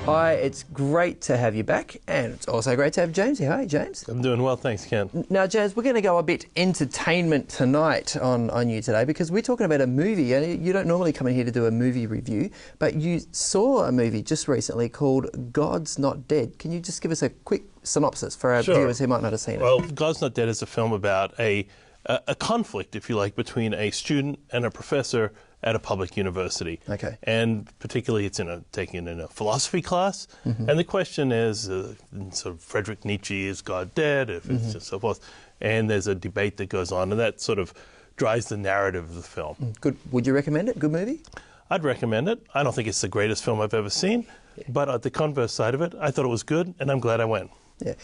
Hi, it's great to have you back, and it's also great to have James here. Hi, James. I'm doing well, thanks, Ken. Now, James, we're going to go a bit entertainment tonight on you today, because we're talking about a movie. And you don't normally come in here to do a movie review, but you saw a movie just recently called God's Not Dead. Can you just give us a quick synopsis for our viewers who might not have seen it? Well, God's Not Dead is a film about a conflict, if you like, between a student and a professor at a public university. Okay. And particularly it's taken in a philosophy class. Mm-hmm. And the question is, sort of Friedrich Nietzsche, is God dead? If it's and so forth. And there's a debate that goes on, and that sort of drives the narrative of the film. Good. Would you recommend it? Good movie? I'd recommend it. I don't think it's the greatest film I've ever seen, but at the converse side of it, I thought it was good, and I'm glad I went. Yeah,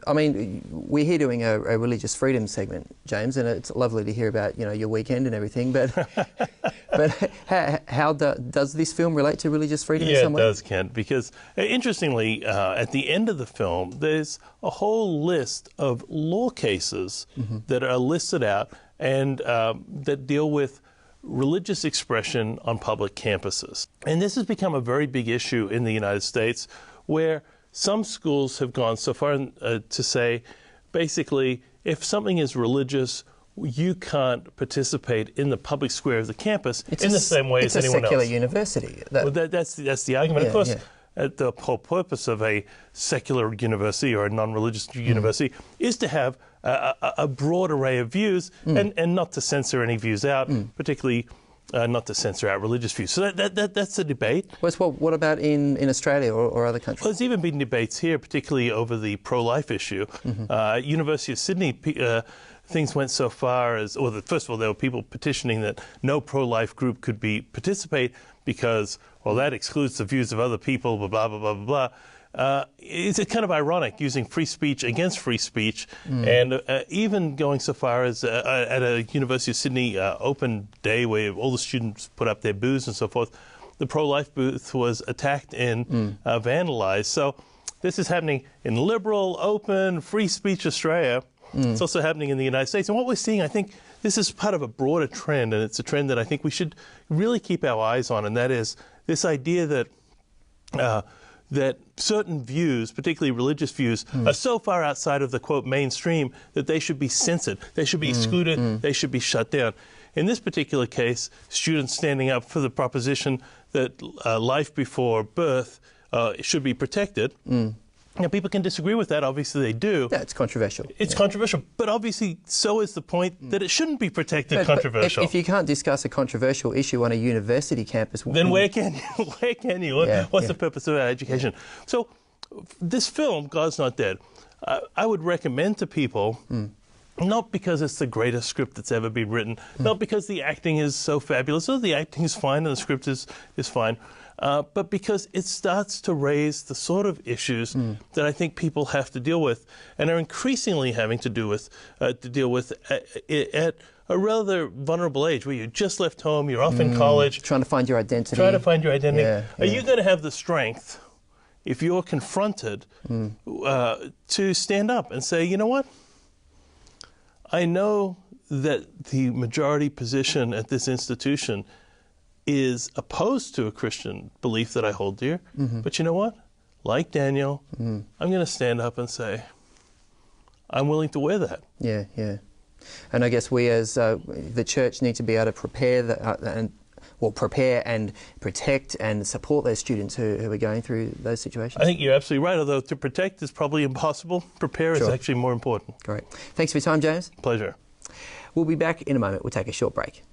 I mean, we're here doing a religious freedom segment, James, and it's lovely to hear about, your weekend and everything, but how does this film relate to religious freedom in some way? Yeah, it does, Kent, because interestingly, at the end of the film, there's a whole list of law cases that are listed out and that deal with religious expression on public campuses. And this has become a very big issue in the United States, where some schools have gone so far to say, basically, if something is religious, you can't participate in the public square of the campus in the same way as anyone else. It's a secular university. That's the argument. Of course, the whole purpose of a secular university or a non-religious university is to have a broad array of views and not to censor any views out, particularly not to censor out religious views. So that's a debate. What about in Australia or other countries? Well, there's even been debates here, particularly over the pro-life issue. University of Sydney, things went so far as, first of all, there were people petitioning that no pro-life group could participate because, well, that excludes the views of other people, blah, blah, blah, blah, blah. It's kind of ironic using free speech against free speech, and even going so far as at a University of Sydney open day where all the students put up their booths and so forth, the pro-life booth was attacked and vandalized. So this is happening in liberal, open, free speech Australia. It's also happening in the United States. And what we're seeing, I think, this is part of a broader trend, and it's a trend that I think we should really keep our eyes on, and that is this idea that that certain views, particularly religious views, are so far outside of the, quote, mainstream that they should be censored, they should be excluded, they should be shut down. In this particular case, students standing up for the proposition that life before birth should be protected. Now, people can disagree with that. Obviously, they do. Yeah, it's controversial. It's controversial. But obviously, so is the point that it shouldn't be protected controversial. If you can't discuss a controversial issue on a university campus, then where can you? Where can you? What's the purpose of our education? So, this film, God's Not Dead, I would recommend to people, not because it's the greatest script that's ever been written, not because the acting is so fabulous, although the acting is fine and the script is fine, but because it starts to raise the sort of issues that I think people have to deal with, and are increasingly having to deal with at a rather vulnerable age, where you just left home, you're off in college. Trying to find your identity. Are you going to have the strength, if you're confronted, to stand up and say, you know what? I know that the majority position at this institution is opposed to a Christian belief that I hold dear, but you know what? Like Daniel, I'm going to stand up and say, I'm willing to wear that. Yeah. And I guess we as the church need to be able to prepare prepare and protect and support those students who are going through those situations. I think you're absolutely right, although to protect is probably impossible. Prepare is actually more important. Great. Thanks for your time, James. Pleasure. We'll be back in a moment. We'll take a short break.